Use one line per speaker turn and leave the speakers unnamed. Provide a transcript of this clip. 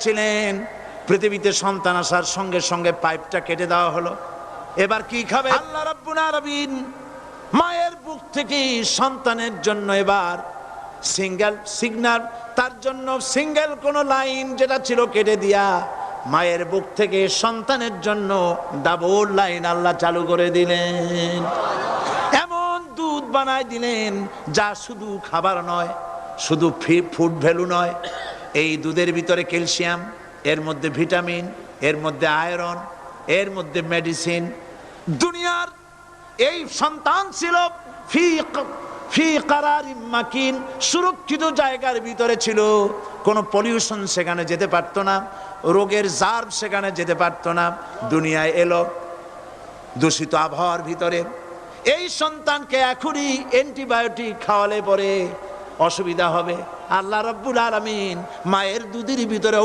ছিলেন, পৃথিবীতে সন্তান আসার সঙ্গে সঙ্গে পাইপটা কেটে দেওয়া হলো। এবার কি খাবে? আল্লাহ রাব্বুল আলামিন মায়ের বুক থেকে সন্তানের জন্য এবার সিঙ্গেল সিগন্যাল, তার জন্য সিঙ্গেল কোন লাইন যেটা ছিল কেটে দিয়া মায়ের বুক থেকে সন্তানের জন্য ডাবল লাইন আল্লাহ চালু করে দিলেন। এমন দুধ বানায় দিলেন যা শুধু খাবার নয়, শুধু ফুড ভ্যালু নয়, এই দুধের ভিতরে ক্যালসিয়াম, এর মধ্যে ভিটামিন, এর মধ্যে আয়রন, এর মধ্যে মেডিসিন। দুনিয়ার এই সন্তান ছিল ফি কারারিম মাকিন, সুরক্ষিত জায়গার ভিতরে ছিল, কোনো পলিউশন সেখানে যেতে পারতো না, রোগের জার্ম সেখানে যেতে পারতো না। দুনিয়ায় এলো দূষিত আবহাওয়ার ভিতরে, এই সন্তানকে এখনই অ্যান্টিবায়োটিক খাওয়ালে পরে অসুবিধা হবে। আল্লাহ রাব্বুল আলামিন মায়ের দুধের ভিতরে